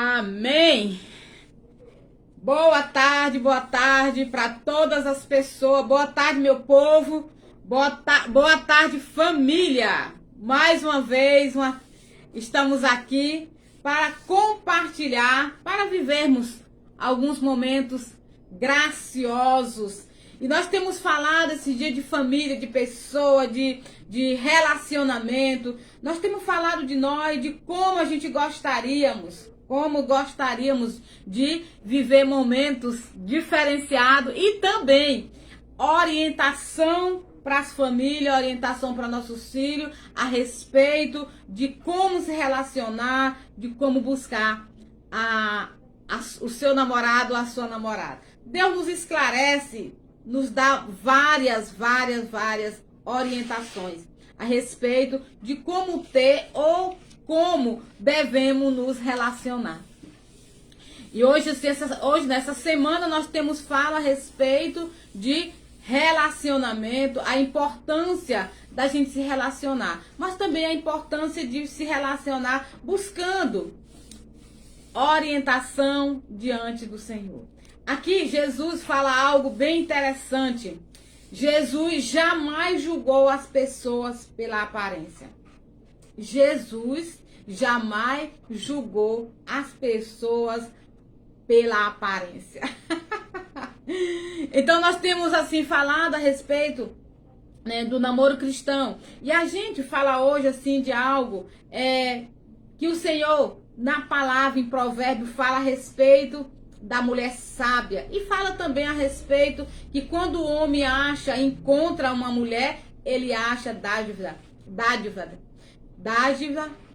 Amém. Boa tarde para todas as pessoas. Boa tarde, meu povo. Boa tarde, família. Mais uma vez, estamos aqui para compartilhar, para vivermos alguns momentos graciosos. E nós temos falado esse dia de família, de pessoa, de relacionamento. Nós temos falado de nós, de como a gente gostaríamos de viver momentos diferenciados e também orientação para as famílias, orientação para nossos filhos a respeito de como se relacionar, de como buscar o seu namorado ou a sua namorada. Deus nos esclarece, nos dá várias orientações a respeito de como ter ou como devemos nos relacionar. E hoje nessa semana, nós temos fala a respeito de relacionamento, a importância da gente se relacionar, mas também a importância de se relacionar buscando orientação diante do Senhor. Aqui Jesus fala algo bem interessante. Jesus jamais julgou as pessoas pela aparência. Jesus jamais julgou as pessoas pela aparência. Então nós temos assim falado a respeito, né, do namoro cristão. E a gente fala hoje assim de algo que o Senhor na palavra em Provérbio fala a respeito da mulher sábia. E fala também a respeito que quando o homem encontra uma mulher, ele acha dádiva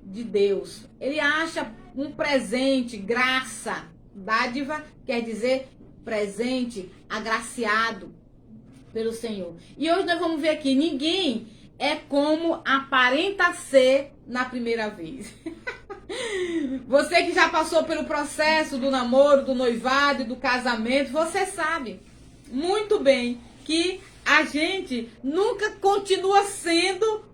de Deus. Ele acha um presente, graça. Dádiva quer dizer presente, agraciado pelo Senhor. E hoje nós vamos ver aqui, ninguém é como aparenta ser na primeira vez. Você que já passou pelo processo do namoro, do noivado e do casamento, você sabe muito bem que a gente nunca continua sendo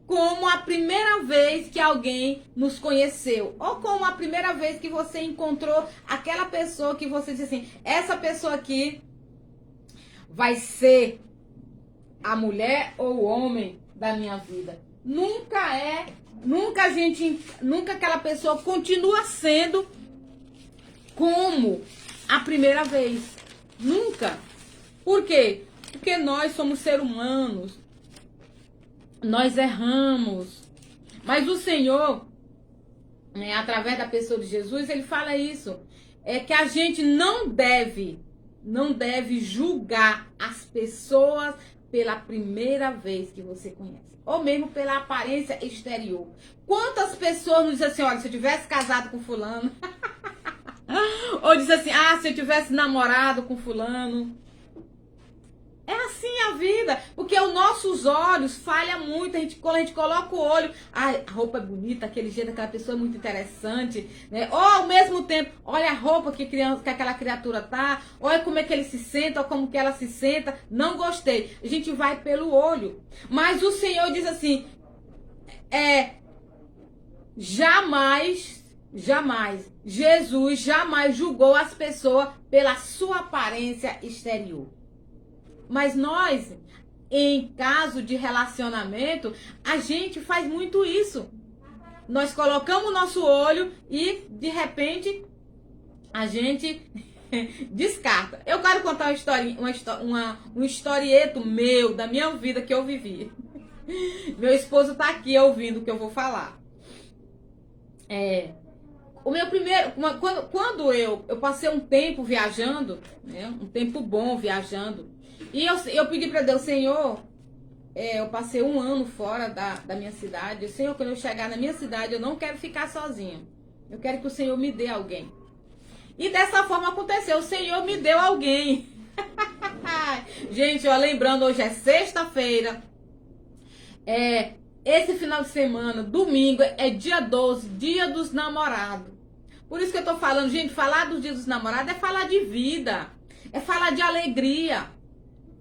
como a primeira vez que alguém nos conheceu. Ou como a primeira vez que você encontrou aquela pessoa que você disse assim, essa pessoa aqui vai ser a mulher ou o homem da minha vida. Nunca aquela pessoa continua sendo como a primeira vez. Nunca. Por quê? Porque nós somos seres humanos. Nós erramos. Mas o Senhor, né, através da pessoa de Jesus, ele fala isso. É que a gente não deve julgar as pessoas pela primeira vez que você conhece. Ou mesmo pela aparência exterior. Quantas pessoas nos dizem assim, olha, se eu tivesse casado com fulano. Ou diz assim, se eu tivesse namorado com fulano. É assim a vida, porque os nossos olhos falham muito, quando a gente coloca o olho, a roupa é bonita, aquele jeito, aquela pessoa é muito interessante, né? Ou ao mesmo tempo, olha a roupa que aquela criatura tá, olha como é que ele se senta, ou como que ela se senta, não gostei. A gente vai pelo olho, mas o Senhor diz assim, jamais, Jesus jamais julgou as pessoas pela sua aparência exterior. Mas nós, em caso de relacionamento, a gente faz muito isso. Nós colocamos o nosso olho e, de repente, a gente descarta. Eu quero contar um historieto meu, da minha vida que eu vivi. Meu esposo tá aqui ouvindo o que eu vou falar. O meu primeiro, quando eu passei um tempo viajando, né, um tempo bom viajando, e eu pedi para Deus, Senhor, eu passei 1 ano fora da minha cidade. Senhor, quando eu chegar na minha cidade, eu não quero ficar sozinha. Eu quero que o Senhor me dê alguém. E dessa forma aconteceu. O Senhor me deu alguém. Gente, ó, lembrando, hoje é sexta-feira. Esse final de semana, domingo, é dia 12, dia dos namorados. Por isso que eu tô falando, gente, falar dos dias dos namorados é falar de vida. É falar de alegria.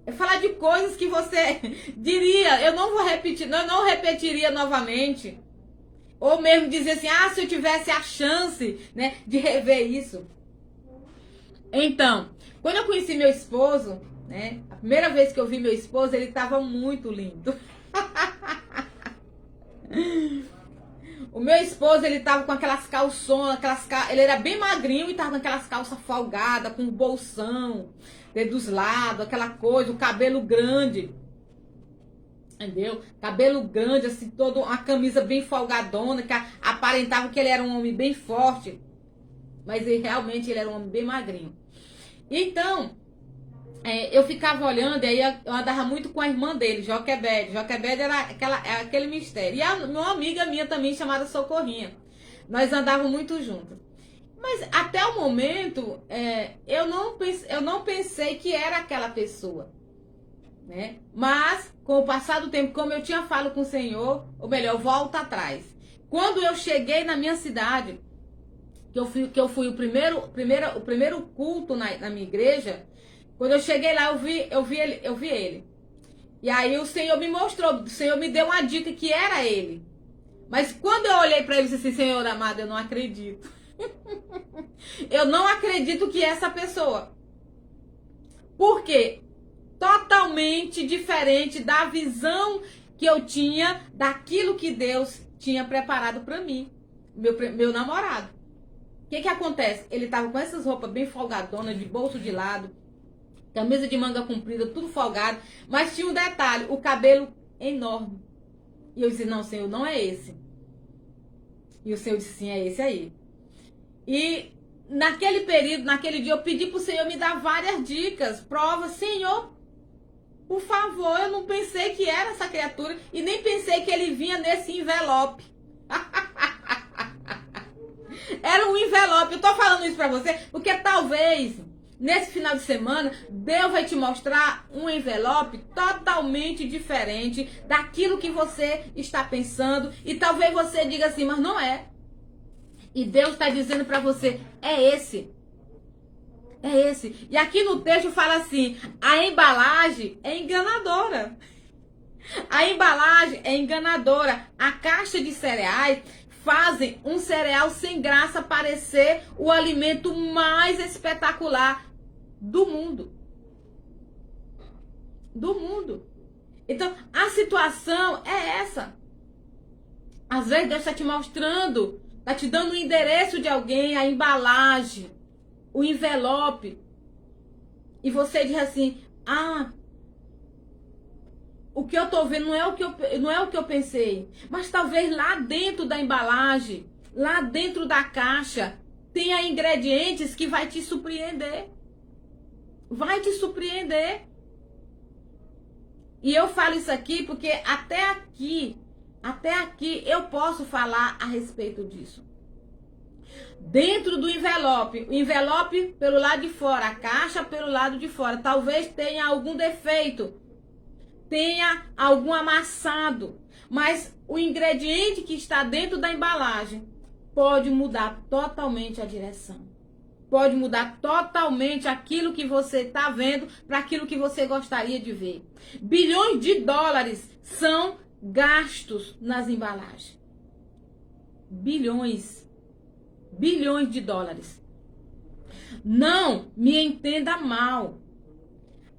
É falar de coisas que você diria, eu não vou repetir, eu não repetiria novamente. Ou mesmo dizer assim, ah, se eu tivesse a chance, né, de rever isso. Então, quando eu conheci meu esposo, né, a primeira vez que eu vi meu esposo, ele estava muito lindo. O meu esposo, ele tava com aquelas calçonas, ele era bem magrinho e tava com aquelas calças folgadas, com o bolsão, né, dos lados, aquela coisa, o cabelo grande. Entendeu? Cabelo grande, assim, todo, uma camisa bem folgadona, que aparentava que ele era um homem bem forte. Mas realmente ele era um homem bem magrinho. Então, eu ficava olhando, e aí eu andava muito com a irmã dele, Joquebede. Joquebede era aquele mistério. E uma amiga minha também, chamada Socorrinha. Nós andávamos muito juntos. Mas até o momento, eu não pensei que era aquela pessoa. Né? Mas, com o passar do tempo, como eu tinha falado com o Senhor, ou melhor, volta atrás. Quando eu cheguei na minha cidade, que eu fui o primeiro culto na minha igreja, quando eu cheguei lá, eu vi ele. E aí o Senhor me mostrou, o Senhor me deu uma dica que era ele. Mas quando eu olhei para ele e disse assim, Senhor amado, eu não acredito. Eu não acredito que é essa pessoa. Por quê? Totalmente diferente da visão que eu tinha daquilo que Deus tinha preparado para mim, meu namorado. O que acontece? Ele tava com essas roupas bem folgadonas, de bolso de lado, camisa de manga comprida, tudo folgado, mas tinha um detalhe, o cabelo enorme. E eu disse, não, Senhor, não é esse. E o Senhor disse, sim, é esse aí. E naquele período, naquele dia, eu pedi pro Senhor me dar várias dicas, provas. Senhor, por favor, eu não pensei que era essa criatura e nem pensei que ele vinha nesse envelope. Era um envelope. Eu tô falando isso pra você porque talvez nesse final de semana Deus vai te mostrar um envelope totalmente diferente daquilo que você está pensando e talvez você diga assim, mas não é. E Deus está dizendo pra você, é esse. É esse. E aqui no texto fala assim, a embalagem é enganadora. A embalagem é enganadora. A caixa de cereais fazem um cereal sem graça parecer o alimento mais espetacular do mundo. Do mundo. Então, a situação é essa. Às vezes Deus está te mostrando, está te dando o endereço de alguém, a embalagem, o envelope. E você diz assim, ah, o que eu tô vendo não é o que eu pensei. Mas talvez lá dentro da embalagem, lá dentro da caixa, tenha ingredientes que vai te surpreender. Vai te surpreender. E eu falo isso aqui porque até aqui eu posso falar a respeito disso. Dentro do envelope, o envelope pelo lado de fora, a caixa pelo lado de fora, talvez tenha algum defeito, tenha algum amassado, mas o ingrediente que está dentro da embalagem pode mudar totalmente a direção. Pode mudar totalmente aquilo que você está vendo para aquilo que você gostaria de ver. Bilhões de dólares são gastos nas embalagens. Bilhões de dólares. Não me entenda mal.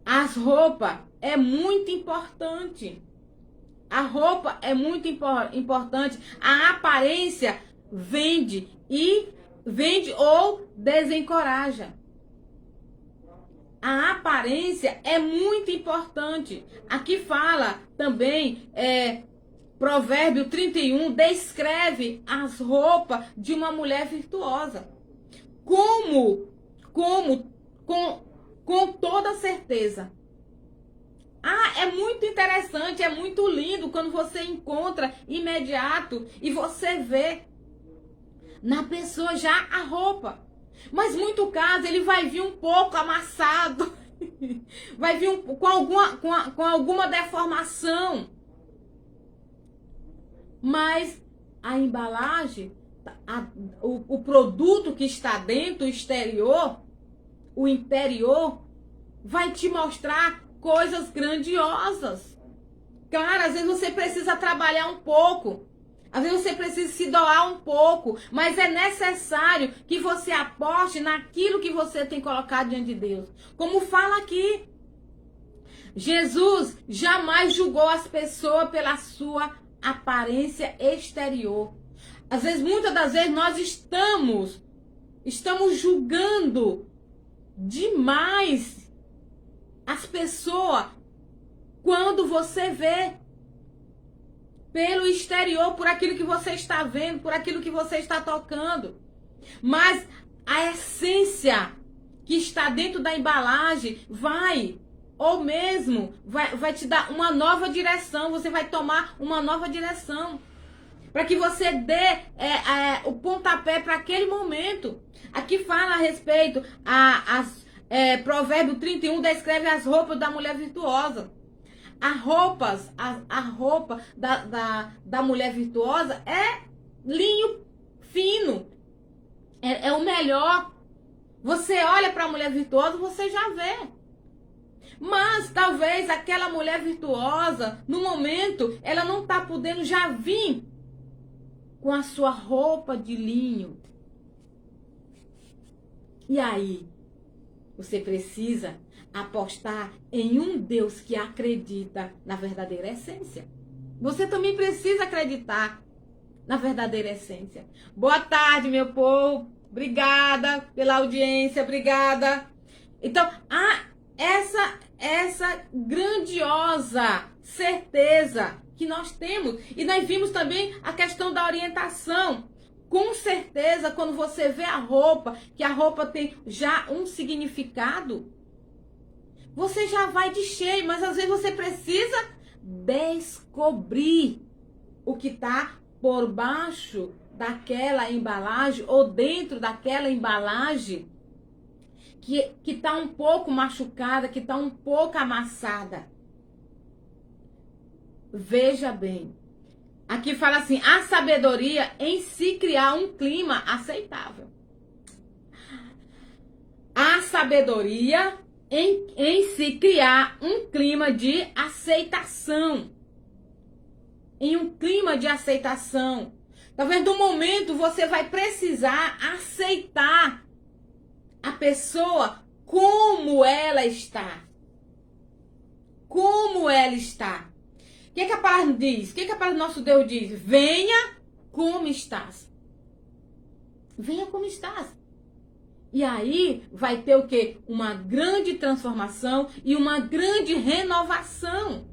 As roupas é muito importante. A roupa é muito importante. A aparência vende ou desencoraja. A aparência é muito importante. Aqui fala também, Provérbio 31 descreve as roupas de uma mulher virtuosa. Com toda certeza. Ah, é muito interessante, é muito lindo quando você encontra imediato e você vê na pessoa já a roupa. Mas muito caso ele vai vir um pouco amassado, vai vir com alguma deformação. Mas a embalagem, o produto que está dentro, o interior, vai te mostrar coisas grandiosas. Cara, às vezes você precisa trabalhar um pouco. Às vezes você precisa se doar um pouco, mas é necessário que você aposte naquilo que você tem colocado diante de Deus. Como fala aqui, Jesus jamais julgou as pessoas pela sua aparência exterior. Às vezes, muitas das vezes, nós estamos julgando demais as pessoas quando você vê pelo exterior, por aquilo que você está vendo, por aquilo que você está tocando. Mas a essência que está dentro da embalagem vai te dar uma nova direção, você vai tomar uma nova direção. Para que você dê o pontapé para aquele momento. Aqui fala a respeito, Provérbio 31 descreve as roupas da mulher virtuosa. A roupa da mulher virtuosa é linho fino. É o melhor. Você olha para a mulher virtuosa, você já vê. Mas talvez aquela mulher virtuosa, no momento, ela não está podendo já vir com a sua roupa de linho. E aí, você precisa apostar em um Deus que acredita na verdadeira essência. Você também precisa acreditar na verdadeira essência. Boa tarde, meu povo. Obrigada pela audiência, obrigada. Então, essa grandiosa certeza que nós temos. E nós vimos também a questão da orientação. Com certeza, quando você vê a roupa, que a roupa tem já um significado, você já vai de cheio, mas às vezes você precisa descobrir o que está por baixo daquela embalagem ou dentro daquela embalagem que está um pouco machucada, que está um pouco amassada. Veja bem, aqui fala assim, a sabedoria em si criar um clima aceitável. A sabedoria em si criar um clima de aceitação. Em um clima de aceitação. Talvez no momento você vai precisar aceitar a pessoa como ela está. Como ela está. O que a palavra diz? O que a palavra do nosso Deus diz? Venha como estás. Venha como estás. E aí vai ter o quê? Uma grande transformação e uma grande renovação.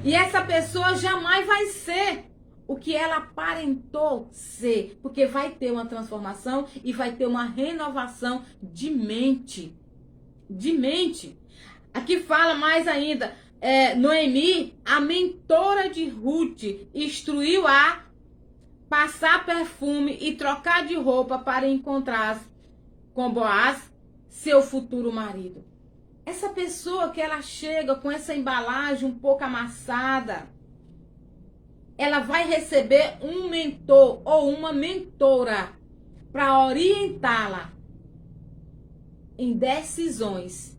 E essa pessoa jamais vai ser o que ela aparentou ser. Porque vai ter uma transformação e vai ter uma renovação de mente. De mente. Aqui fala mais ainda. Noemi, a mentora de Ruth, instruiu a passar perfume e trocar de roupa para encontrar com Boaz, seu futuro marido. Essa pessoa que ela chega com essa embalagem um pouco amassada, ela vai receber um mentor ou uma mentora para orientá-la em decisões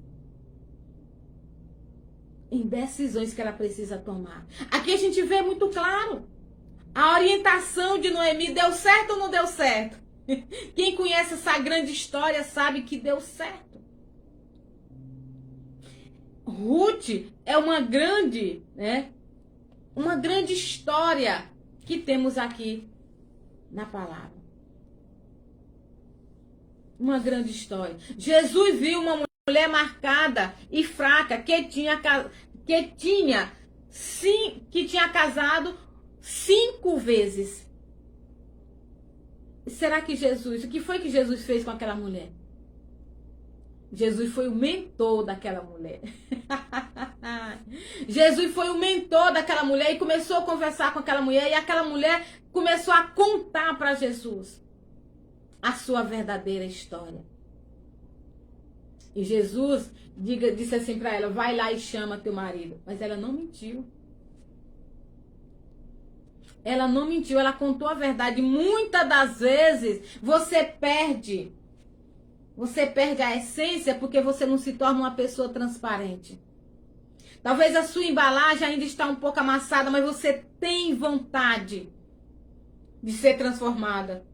que ela precisa tomar. Aqui a gente vê muito claro. A orientação de Noemi deu certo ou não deu certo? Quem conhece essa grande história sabe que deu certo. Ruth é uma grande história que temos aqui na palavra. Uma grande história. Jesus viu uma mulher marcada e fraca que tinha casado 5 vezes. Será que o que foi que Jesus fez com aquela mulher? Jesus foi o mentor daquela mulher. Jesus foi o mentor daquela mulher e começou a conversar com aquela mulher. E aquela mulher começou a contar para Jesus a sua verdadeira história. E Jesus disse assim para ela, vai lá e chama teu marido. Mas ela não mentiu. Ela não mentiu, ela contou a verdade. Muitas das vezes você perde a essência porque você não se torna uma pessoa transparente. Talvez a sua embalagem ainda está um pouco amassada, mas você tem vontade de ser transformada,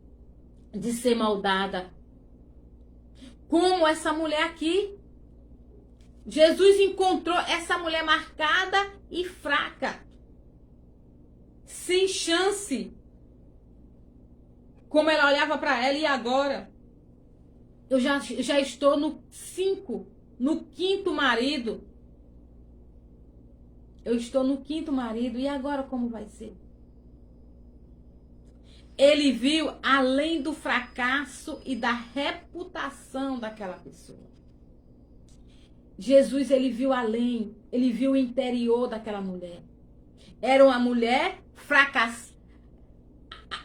de ser moldada. Como essa mulher aqui. Jesus encontrou essa mulher marcada e fraca, sem chance. Como ela olhava para ela, e agora? Eu já estou no quinto marido. Eu estou no quinto marido, e agora como vai ser? Ele viu além do fracasso e da reputação daquela pessoa. Jesus, ele viu além, ele viu o interior daquela mulher. Era uma mulher fracassada,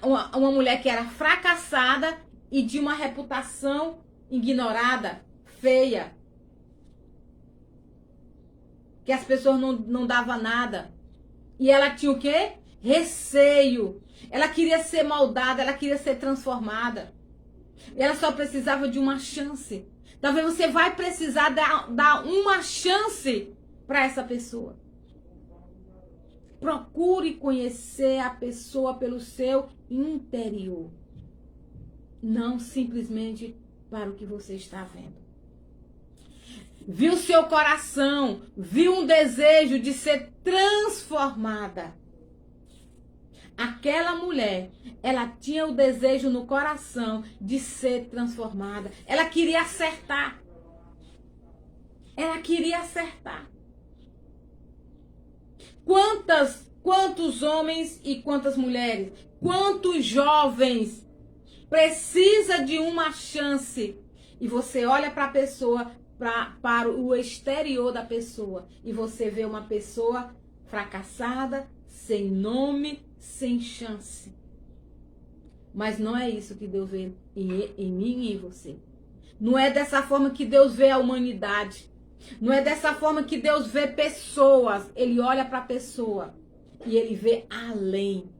uma mulher que era fracassada e de uma reputação ignorada, feia. Que as pessoas não davam nada. E ela tinha o quê? Receio. Ela queria ser moldada, ela queria ser transformada. Ela só precisava de uma chance. Talvez você vai precisar dar uma chance para essa pessoa. Procure conhecer a pessoa pelo seu interior. Não simplesmente para o que você está vendo. Viu seu coração, viu um desejo de ser transformada. Aquela mulher, ela tinha o desejo no coração de ser transformada. Ela queria acertar. Ela queria acertar. Quantos homens e quantas mulheres, quantos jovens precisa de uma chance? E você olha para a pessoa, para o exterior da pessoa, e você vê uma pessoa fracassada, sem nome, sem chance. Mas não é isso que Deus vê em mim e em você. Não é dessa forma que Deus vê a humanidade. Não é dessa forma que Deus vê pessoas. Ele olha para a pessoa e ele vê além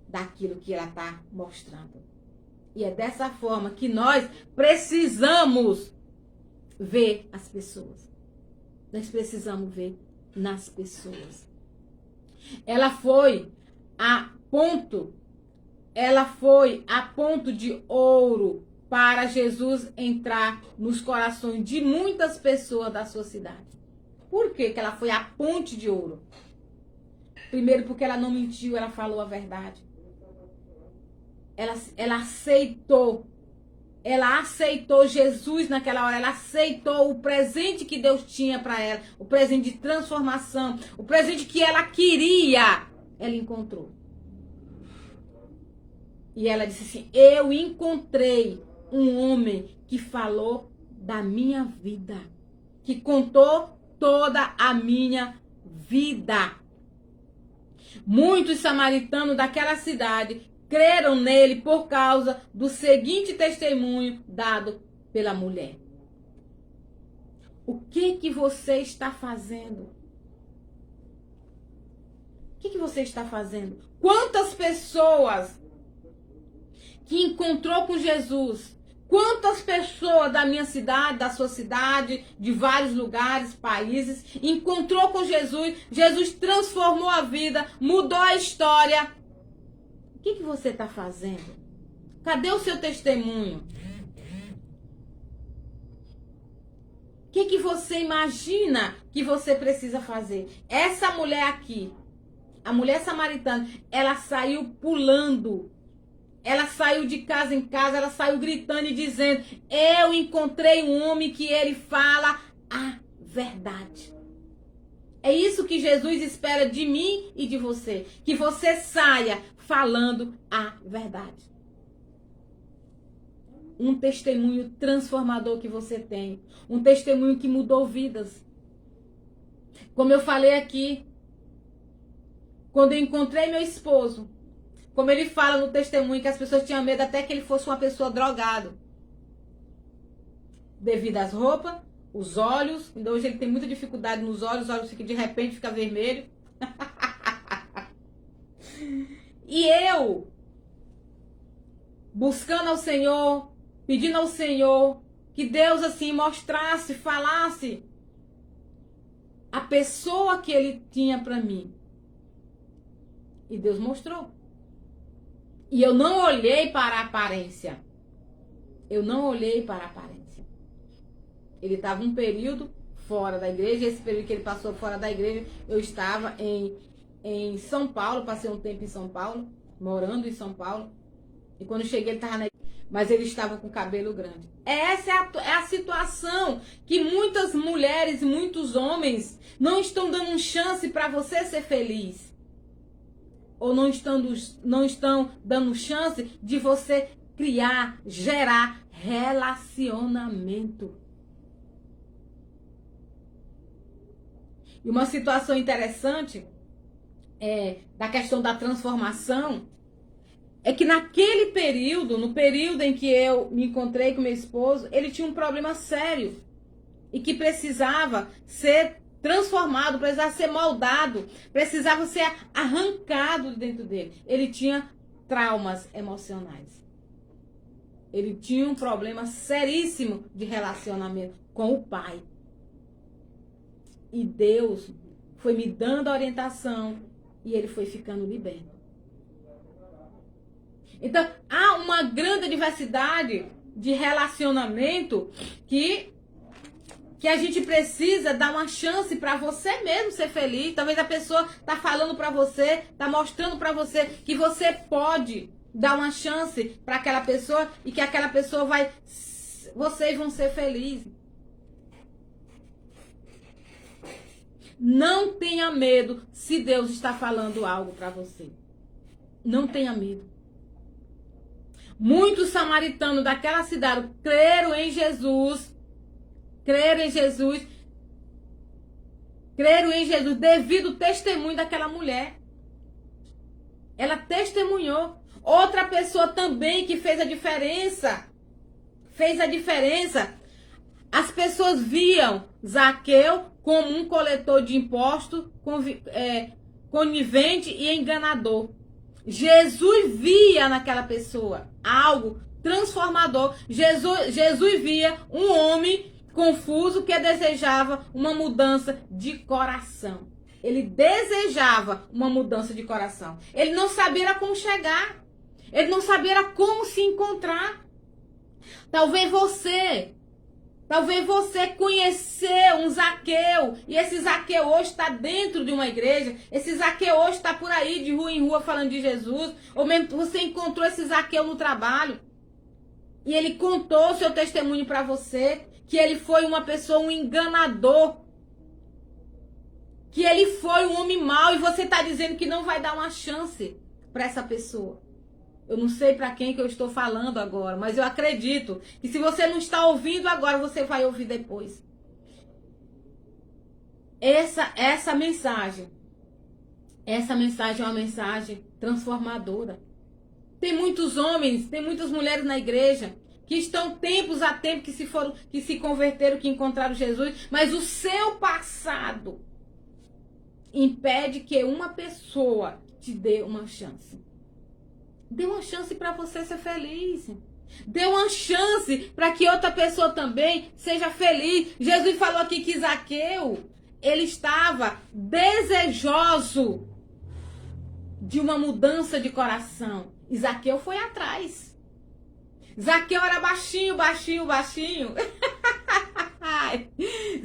daquilo que ela está mostrando. E é dessa forma que nós precisamos ver as pessoas. Nós precisamos ver nas pessoas. Ela foi a ponto de ouro para Jesus entrar nos corações de muitas pessoas da sua cidade. Por que ela foi a ponte de ouro? Primeiro, porque ela não mentiu, ela falou a verdade. Ela aceitou Jesus naquela hora, ela aceitou o presente que Deus tinha para ela, o presente de transformação, o presente que ela queria, ela encontrou. E ela disse assim: eu encontrei um homem que falou da minha vida, que contou toda a minha vida. Muitos samaritanos daquela cidade creram nele por causa do seguinte testemunho dado pela mulher. O que você está fazendo? O que você está fazendo? Quantas pessoas que encontrou com Jesus, quantas pessoas da minha cidade, da sua cidade, de vários lugares, países, encontrou com Jesus, Jesus transformou a vida, mudou a história. O que você está fazendo? Cadê o seu testemunho? O que você imagina que você precisa fazer? Essa mulher aqui, a mulher samaritana, ela saiu pulando. Ela saiu de casa em casa, ela saiu gritando e dizendo: eu encontrei um homem que ele fala a verdade. É isso que Jesus espera de mim e de você. Que você saia falando a verdade. Um testemunho transformador que você tem. Um testemunho que mudou vidas. Como eu falei aqui, quando eu encontrei meu esposo, como ele fala no testemunho que as pessoas tinham medo até que ele fosse uma pessoa drogada. Devido às roupas, os olhos. Então hoje ele tem muita dificuldade nos olhos, os olhos de repente ficam vermelhos. E eu, buscando ao Senhor, pedindo ao Senhor que Deus assim mostrasse, falasse a pessoa que ele tinha para mim. E Deus mostrou. E eu não olhei para a aparência. Eu não olhei para a aparência. Ele estava um período fora da igreja. Esse período que ele passou fora da igreja, eu estava em São Paulo. Passei um tempo em São Paulo, morando em São Paulo. E quando eu cheguei, ele estava na igreja. Mas ele estava com cabelo grande. Essa é a situação que muitas mulheres e muitos homens não estão dando chance para você ser feliz. Ou não estão dando chance de você criar, gerar relacionamento. E uma situação interessante da questão da transformação é que naquele período, no período em que eu me encontrei com meu esposo, ele tinha um problema sério e que precisava ser transformado, precisava ser moldado, precisava ser arrancado de dentro dele. Ele tinha traumas emocionais. Ele tinha um problema seríssimo de relacionamento com o pai. E Deus foi me dando a orientação e ele foi ficando liberto. Então, há uma grande diversidade de relacionamento que a gente precisa dar uma chance para você mesmo ser feliz. Talvez a pessoa está falando para você, está mostrando para você que você pode dar uma chance para aquela pessoa e que aquela pessoa vocês vão ser felizes. Não tenha medo se Deus está falando algo para você. Não tenha medo. Muitos samaritanos daquela cidade creram em Jesus devido ao testemunho daquela mulher. Ela testemunhou. Outra pessoa também que fez a diferença. As pessoas viam Zaqueu como um coletor de impostos, conivente e enganador. Jesus via naquela pessoa algo transformador. Jesus via um homem confuso que desejava uma mudança de coração. Ele desejava uma mudança de coração. Ele não sabia como chegar. Ele não sabia como se encontrar. Talvez você conheceu um Zaqueu, e esse Zaqueu hoje está dentro de uma igreja, esse Zaqueu hoje está por aí de rua em rua falando de Jesus, ou mesmo você encontrou esse Zaqueu no trabalho, e ele contou seu testemunho para você, que ele foi uma pessoa, um enganador, que ele foi um homem mau, e você está dizendo que não vai dar uma chance para essa pessoa. Eu não sei para quem que eu estou falando agora, mas eu acredito que se você não está ouvindo agora, você vai ouvir depois. Essa mensagem é uma mensagem transformadora. Tem muitos homens, tem muitas mulheres na igreja que estão tempos a tempo que se converteram, que encontraram Jesus, mas o seu passado impede que uma pessoa te dê uma chance. Dê uma chance para você ser feliz. Dê uma chance para que outra pessoa também seja feliz. Jesus falou aqui que Zaqueu, ele estava desejoso de uma mudança de coração. E Zaqueu foi atrás. Zaqueu era baixinho.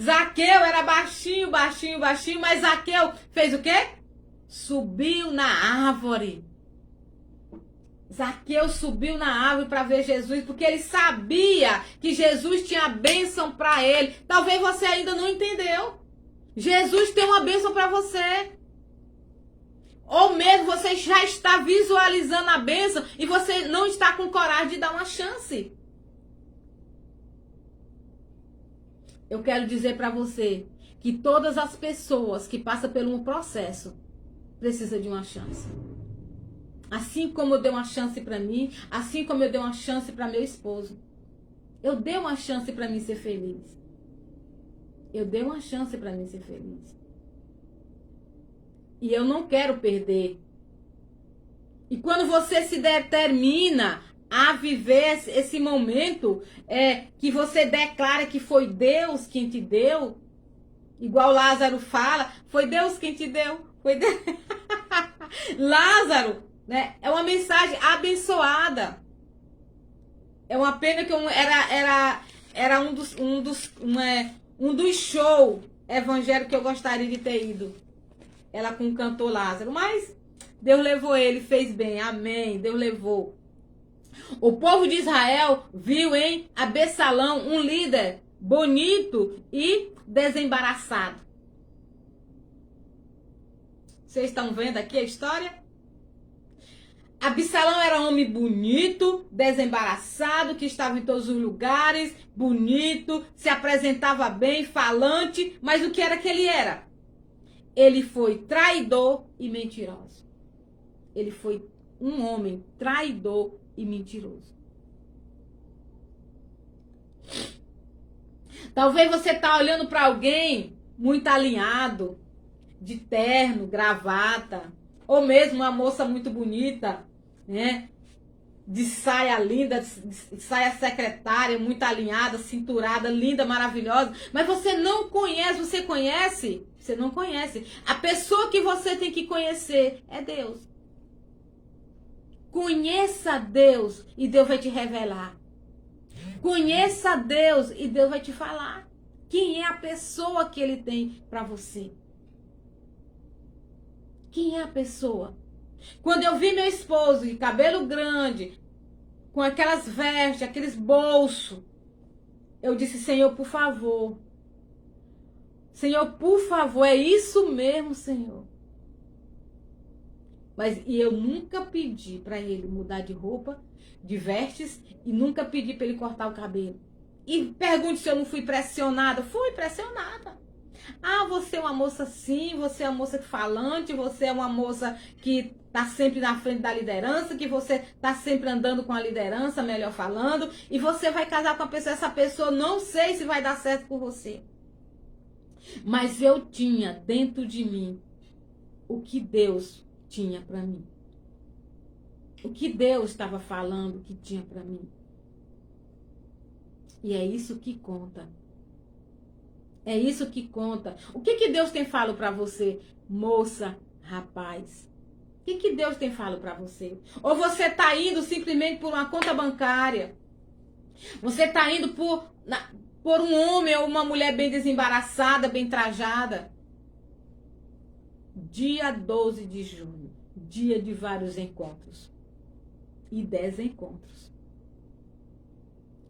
Zaqueu era baixinho, mas Zaqueu fez o quê? Subiu na árvore. Zaqueu subiu na árvore para ver Jesus, porque ele sabia que Jesus tinha bênção para ele. Talvez você ainda não entendeu. Jesus tem uma bênção para você. Ou mesmo você já está visualizando a bênção e você não está com coragem de dar uma chance. Eu quero dizer para você que todas as pessoas que passam por um processo precisam de uma chance. Assim como eu dei uma chance para mim, assim como eu dei uma chance para meu esposo. Eu dei uma chance para mim ser feliz. E eu não quero perder. E quando você se determina a viver esse momento, que você declara que foi Deus quem te deu, igual Lázaro fala, foi Deus quem te deu. Foi Deus. Lázaro né? É uma mensagem abençoada. É uma pena que era um dos shows evangélicos que eu gostaria de ter ido. Ela com o cantor Lázaro. Mas Deus levou ele, fez bem. Amém. Deus levou. O povo de Israel viu em Absalão um líder bonito e desembaraçado. Vocês estão vendo aqui a história? Absalão era um homem bonito, desembaraçado, que estava em todos os lugares, bonito, se apresentava bem, falante, mas o que era que ele era? Ele foi traidor e mentiroso. Ele foi um homem traidor e mentiroso. Talvez você está olhando para alguém muito alinhado, de terno, gravata, ou mesmo uma moça muito bonita, né? De saia linda, de saia secretária, muito alinhada, cinturada, linda, maravilhosa. Mas você não conhece, você conhece? Você não conhece. A pessoa que você tem que conhecer é Deus. Conheça Deus e Deus vai te revelar. Conheça Deus e Deus vai te falar quem é a pessoa que Ele tem para você. Quem é a pessoa? Quando eu vi meu esposo de cabelo grande, com aquelas vestes, aqueles bolsos, eu disse, Senhor, por favor. Senhor, por favor, é isso mesmo, Senhor. E eu nunca pedi para ele mudar de roupa, de vestes, e nunca pedi para ele cortar o cabelo. E pergunte se eu não fui pressionada. Fui pressionada. Ah, você é uma moça assim, você é uma moça falante, você é uma moça que está sempre na frente da liderança, que você está sempre andando com a liderança, melhor falando, e você vai casar com a pessoa, essa pessoa não sei se vai dar certo por você. Mas eu tinha dentro de mim o que Deus tinha para mim. O que Deus estava falando que tinha para mim. E é isso que conta. É isso que conta. O que Deus tem falado para você, moça, rapaz? O que Deus tem falado para você? Ou você está indo simplesmente por uma conta bancária? Você está indo por um homem ou uma mulher bem desembaraçada, bem trajada? Dia 12 de junho, dia de vários encontros e desencontros.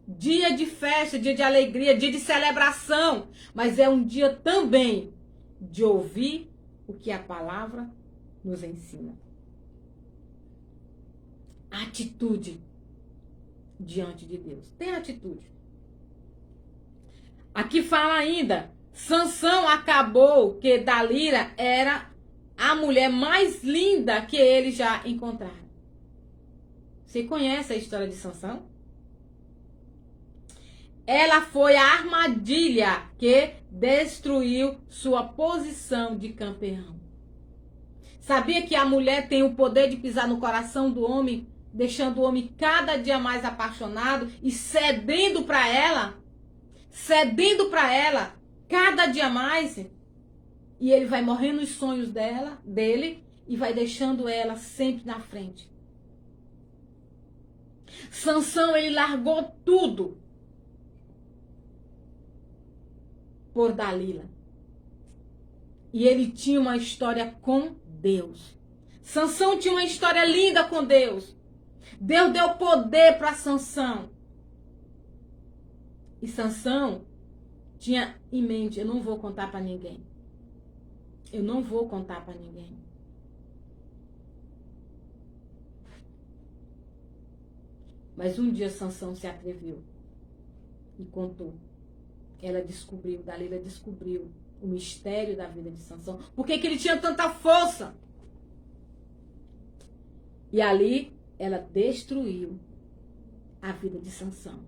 Dia de festa, dia de alegria, dia de celebração, mas é um dia também de ouvir o que a palavra nos ensina. Atitude diante de Deus. Tem atitude. Aqui fala ainda, Sansão acabou que Dalila era a mulher mais linda que ele já encontraram. Você conhece a história de Sansão? Ela foi a armadilha que destruiu sua posição de campeão. Sabia que a mulher tem o poder de pisar no coração do homem, deixando o homem cada dia mais apaixonado e cedendo para ela? Cedendo para ela cada dia mais. E ele vai morrendo os sonhos dele e vai deixando ela sempre na frente. Sansão, ele largou tudo por Dalila. E ele tinha uma história com Deus. Sansão tinha uma história linda com Deus. Deus deu poder para Sansão. E Sansão tinha em mente, eu não vou contar para ninguém. Eu não vou contar para ninguém. Mas um dia Sansão se atreveu e contou. Dalila descobriu o mistério da vida de Sansão. Por que ele tinha tanta força? E ali ela destruiu a vida de Sansão.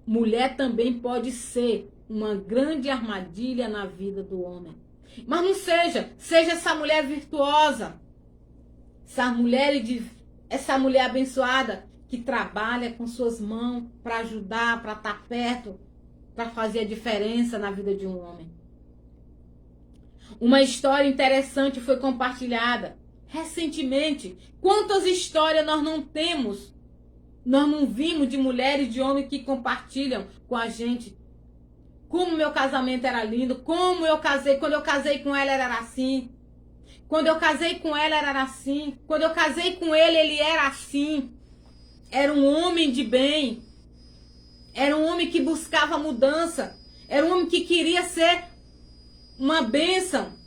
Mulher também pode ser uma grande armadilha na vida do homem. Mas não seja essa mulher virtuosa. Essa mulher abençoada que trabalha com suas mãos para ajudar, para estar perto, para fazer a diferença na vida de um homem. Uma história interessante foi compartilhada recentemente. Quantas histórias nós não temos, nós não vimos de mulheres e de homens que compartilham com a gente. Como meu casamento era lindo, como eu casei, quando eu casei com ela era assim. Quando eu casei com ela era assim. Quando eu casei com ele era assim. Era um homem de bem. Era um homem que buscava mudança. Era um homem que queria ser uma bênção.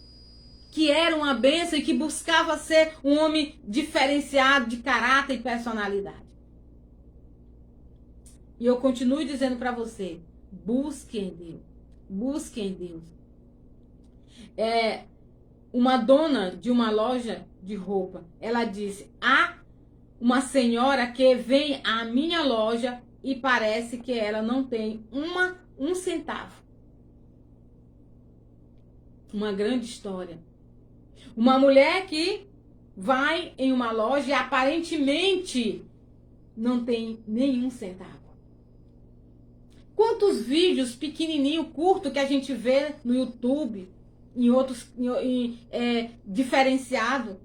Que era uma bênção e que buscava ser um homem diferenciado de caráter e personalidade. E eu continuo dizendo para você, busque em Deus. Busque em Deus. Uma dona de uma loja de roupa, ela disse, há uma senhora que vem à minha loja e parece que ela não tem um centavo. Uma grande história. Uma mulher que vai em uma loja e aparentemente não tem nenhum centavo. Quantos vídeos pequenininho, curto que a gente vê no YouTube, em outros diferenciado.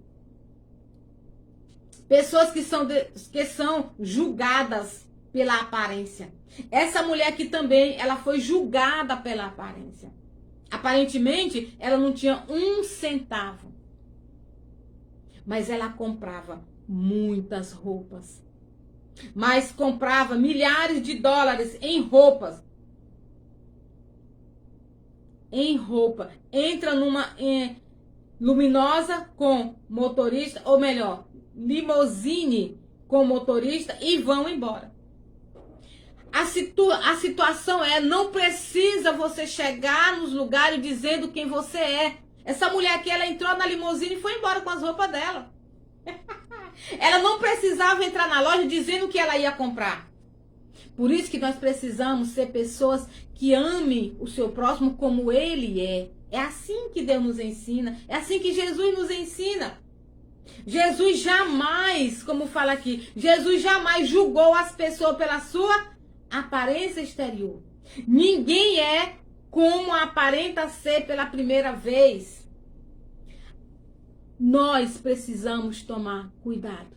Pessoas que são julgadas pela aparência. Essa mulher aqui também, ela foi julgada pela aparência. Aparentemente, ela não tinha um centavo. Mas ela comprava muitas roupas. Mas comprava milhares de dólares em roupas. Em roupa. Entra numa luminosa com motorista, ou melhor, limousine com motorista e vão embora. A situação não precisa você chegar nos lugares dizendo quem você é. Essa mulher aqui, ela entrou na limousine e foi embora com as roupas dela. Ela não precisava entrar na loja dizendo o que ela ia comprar. Por isso que nós precisamos ser pessoas que amem o seu próximo como ele é. É assim que Deus nos ensina. É assim que Jesus nos ensina. Jesus jamais, como fala aqui, Jesus jamais julgou as pessoas pela sua aparência exterior. Ninguém é como aparenta ser pela primeira vez. Nós precisamos tomar cuidado.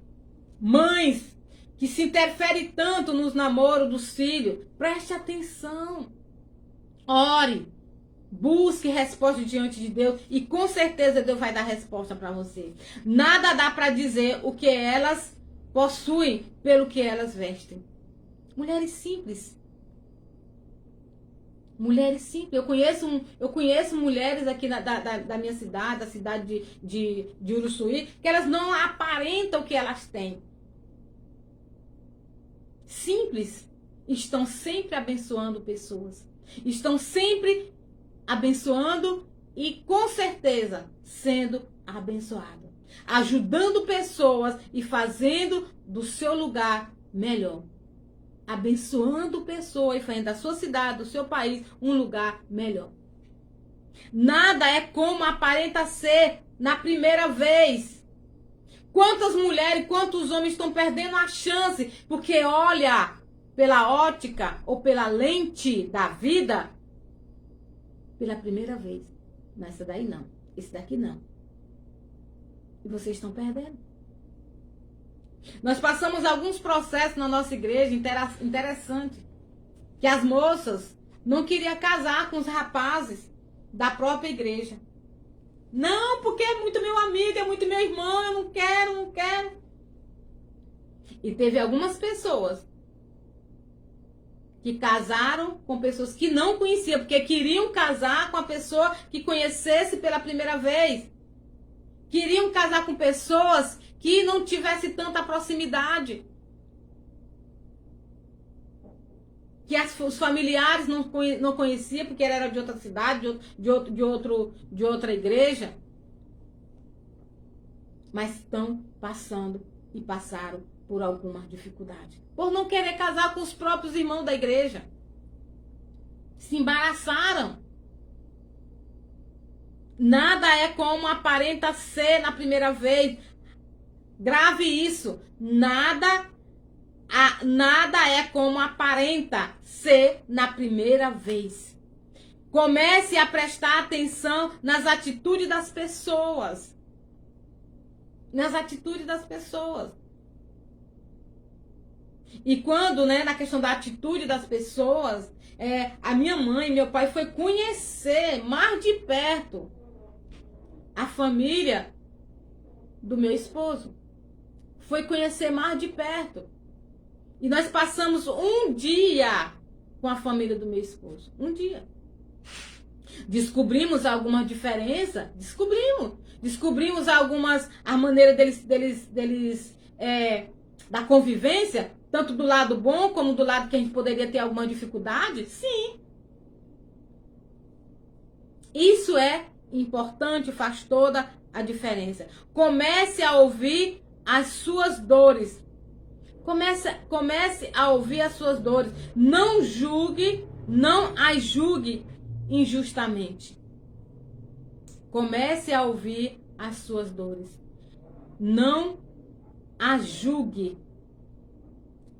Mães que se interferem tanto nos namoros dos filhos, preste atenção. Ore. Busque resposta diante de Deus e com certeza Deus vai dar resposta para você. Nada dá para dizer o que elas possuem pelo que elas vestem. Mulheres simples. Mulheres simples. Eu conheço mulheres aqui da minha cidade, da cidade de Uruçuí, que elas não aparentam o que elas têm. Simples. Estão sempre abençoando pessoas. Estão sempre abençoando e com certeza sendo abençoado. Ajudando pessoas e fazendo do seu lugar melhor. Abençoando pessoas e fazendo da sua cidade, do seu país, um lugar melhor. Nada é como aparenta ser na primeira vez. Quantas mulheres, quantos homens estão perdendo a chance porque olha pela ótica ou pela lente da vida pela primeira vez. Mas essa daí não. Esse daqui não. E vocês estão perdendo. Nós passamos alguns processos na nossa igreja interessante. Que as moças não queriam casar com os rapazes da própria igreja. Não, porque é muito meu amigo, é muito meu irmão, eu não quero. E teve algumas pessoas que casaram com pessoas que não conheciam, porque queriam casar com a pessoa que conhecesse pela primeira vez. Queriam casar com pessoas que não tivesse tanta proximidade. Que os familiares não conheciam, porque ele era de outra cidade, de outra igreja. Mas estão passando e passaram por alguma dificuldade. Por não querer casar com os próprios irmãos da igreja. Se embaraçaram. Nada é como aparenta ser na primeira vez. Grave isso. Nada é como aparenta ser na primeira vez. Comece a prestar atenção nas atitudes das pessoas. nas atitudes das pessoas. E quando, né, na questão da atitude das pessoas, a minha mãe e meu pai foi conhecer mais de perto a família do meu esposo. Foi conhecer mais de perto. E nós passamos um dia com a família do meu esposo. Um dia. Descobrimos alguma diferença? Descobrimos. Descobrimos a maneira deles da convivência, tanto do lado bom como do lado que a gente poderia ter alguma dificuldade? Sim. Isso é importante, faz toda a diferença. Comece a ouvir as suas dores. Comece a ouvir as suas dores. Não julgue, não as julgue injustamente. Comece a ouvir as suas dores. Não as julgue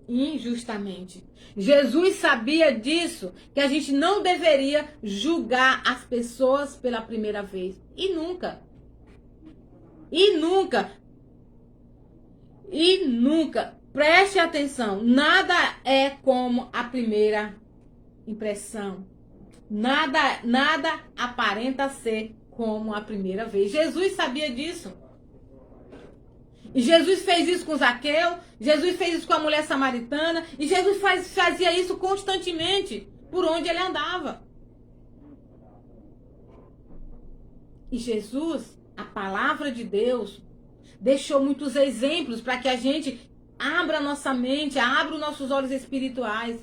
injustamente. Jesus sabia disso, que a gente não deveria julgar as pessoas pela primeira vez. E nunca. E nunca. E nunca. Preste atenção. Nada é como a primeira impressão. Nada aparenta ser como a primeira vez. Jesus sabia disso. E Jesus fez isso com Zaqueu, Jesus fez isso com a mulher samaritana, e Jesus fazia isso constantemente, por onde ele andava. E Jesus, a palavra de Deus, deixou muitos exemplos para que a gente abra a nossa mente, abra os nossos olhos espirituais.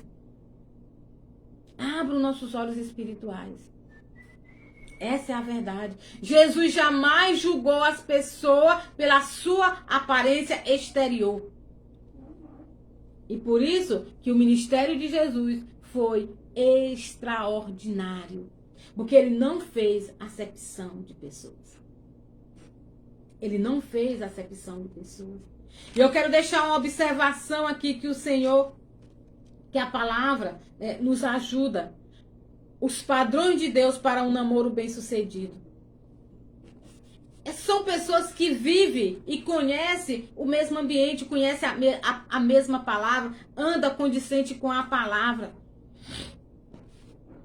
Abra os nossos olhos espirituais. Essa é a verdade. Jesus jamais julgou as pessoas pela sua aparência exterior. E por isso que o ministério de Jesus foi extraordinário. Porque ele não fez acepção de pessoas. Ele não fez acepção de pessoas. E eu quero deixar uma observação aqui que o Senhor, que a palavra nos ajuda. Os padrões de Deus para um namoro bem-sucedido. São pessoas que vivem e conhecem o mesmo ambiente, conhecem a mesma palavra, andam condizente com a palavra.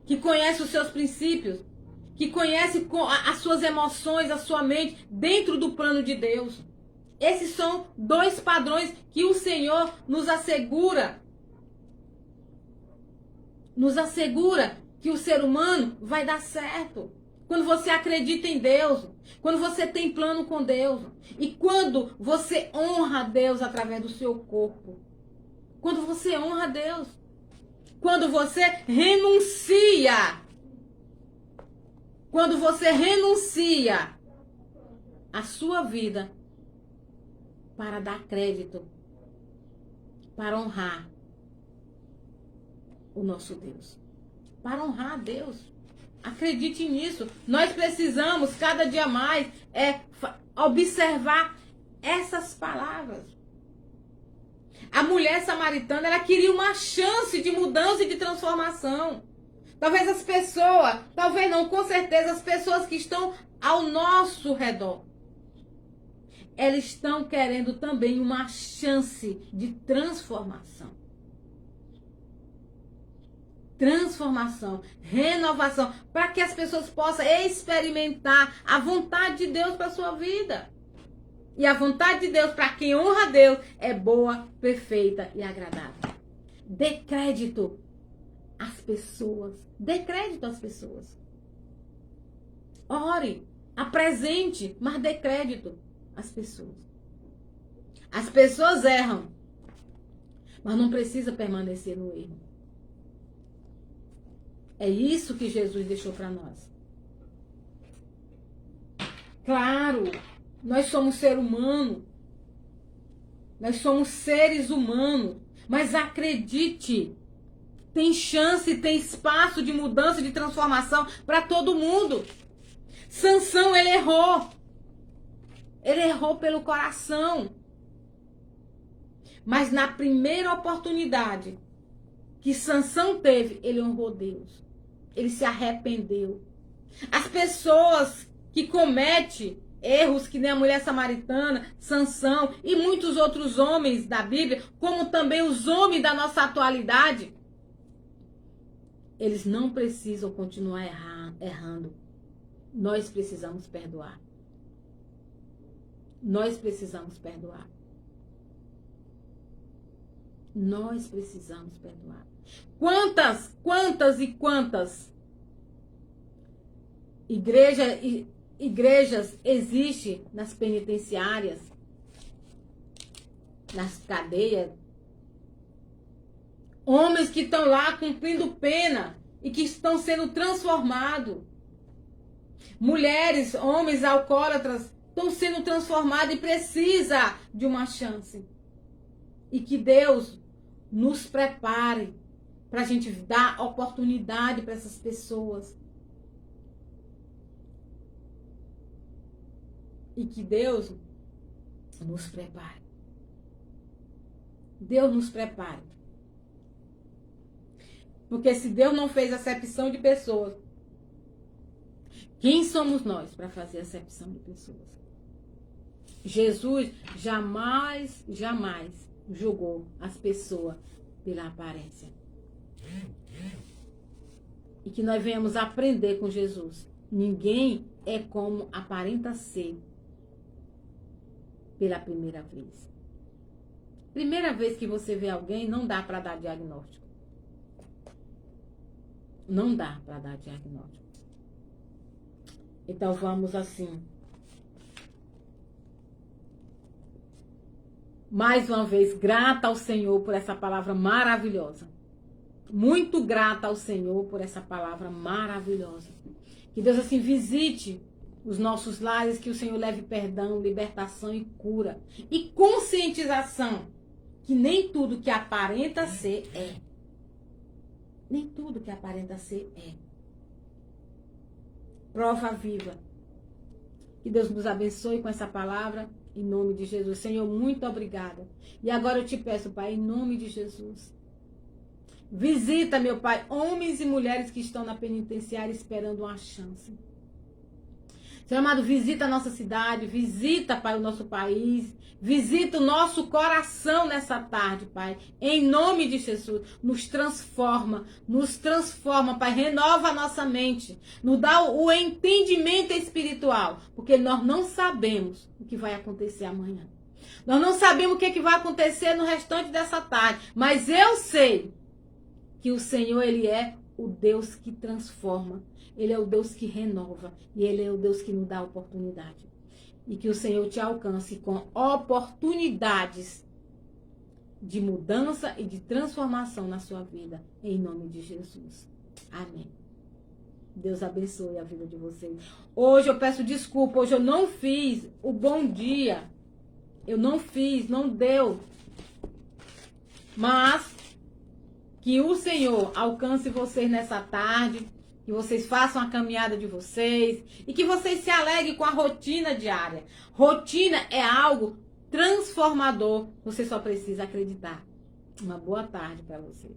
Que conhecem os seus princípios, que conhecem as suas emoções, a sua mente, dentro do plano de Deus. Esses são dois padrões que o Senhor nos assegura. Nos assegura que o ser humano vai dar certo. Quando você acredita em Deus, quando você tem plano com Deus, e quando você honra Deus através do seu corpo, quando você honra Deus, quando você renuncia a sua vida para dar crédito, para honrar o nosso Deus. Para honrar a Deus. Acredite nisso. Nós precisamos, cada dia mais, observar essas palavras. A mulher samaritana, ela queria uma chance de mudança e de transformação. Talvez as pessoas, talvez não, com certeza, as pessoas que estão ao nosso redor, elas estão querendo também uma chance de transformação. Transformação, renovação, para que as pessoas possam experimentar a vontade de Deus para a sua vida. E a vontade de Deus para quem honra a Deus é boa, perfeita e agradável. Dê crédito às pessoas. Dê crédito às pessoas. Ore, apresente, mas dê crédito às pessoas. As pessoas erram, mas não precisa permanecer no erro. É isso que Jesus deixou para nós. Claro, nós somos ser humano. Nós somos seres humanos. Mas acredite, tem chance, tem espaço de mudança, de transformação para todo mundo. Sansão, ele errou. Ele errou pelo coração. Mas na primeira oportunidade que Sansão teve, ele honrou Deus. Ele se arrependeu. As pessoas que cometem erros que nem a mulher samaritana, Sansão e muitos outros homens da Bíblia, como também os homens da nossa atualidade, eles não precisam continuar errando. Nós precisamos perdoar. Nós precisamos perdoar. Nós precisamos perdoar. Quantas e quantas igrejas existem nas penitenciárias, nas cadeias? Homens que estão lá cumprindo pena e que estão sendo transformados. Mulheres, homens alcoólatras estão sendo transformados e precisa de uma chance. E que Deus nos prepare para a gente dar oportunidade para essas pessoas. E que Deus nos prepare. Deus nos prepare. Porque se Deus não fez acepção de pessoas, quem somos nós para fazer acepção de pessoas? Jesus jamais julgou as pessoas pela aparência. E que nós venhamos aprender com Jesus. Ninguém é como aparenta ser pela primeira vez. Primeira vez que você vê alguém, não dá para dar diagnóstico. Não dá para dar diagnóstico. Então vamos assim. Mais uma vez, grata ao Senhor por essa palavra maravilhosa. Muito grata ao Senhor por essa palavra maravilhosa. Que Deus assim visite os nossos lares, que o Senhor leve perdão, libertação e cura. E conscientização, que nem tudo que aparenta ser é. Nem tudo que aparenta ser é. Prova viva. Que Deus nos abençoe com essa palavra, em nome de Jesus. Senhor, muito obrigada. E agora eu te peço, Pai, em nome de Jesus. Visita, meu Pai, homens e mulheres que estão na penitenciária esperando uma chance. Senhor amado, visita a nossa cidade, visita, Pai, o nosso país, visita o nosso coração nessa tarde, Pai. Em nome de Jesus, nos transforma, Pai, renova a nossa mente, nos dá o entendimento espiritual, porque nós não sabemos o que vai acontecer amanhã. Nós não sabemos o que vai acontecer no restante dessa tarde, mas eu sei que o Senhor, Ele é o Deus que transforma. Ele é o Deus que renova. E Ele é o Deus que nos dá oportunidade. E que o Senhor te alcance com oportunidades de mudança e de transformação na sua vida. Em nome de Jesus. Amém. Deus abençoe a vida de vocês. Hoje eu peço desculpa. Hoje eu não fiz o bom dia. Eu não fiz, não deu. Mas que o Senhor alcance vocês nessa tarde. Que vocês façam a caminhada de vocês e que vocês se alegrem com a rotina diária. Rotina é algo transformador. Você só precisa acreditar. Uma boa tarde para você.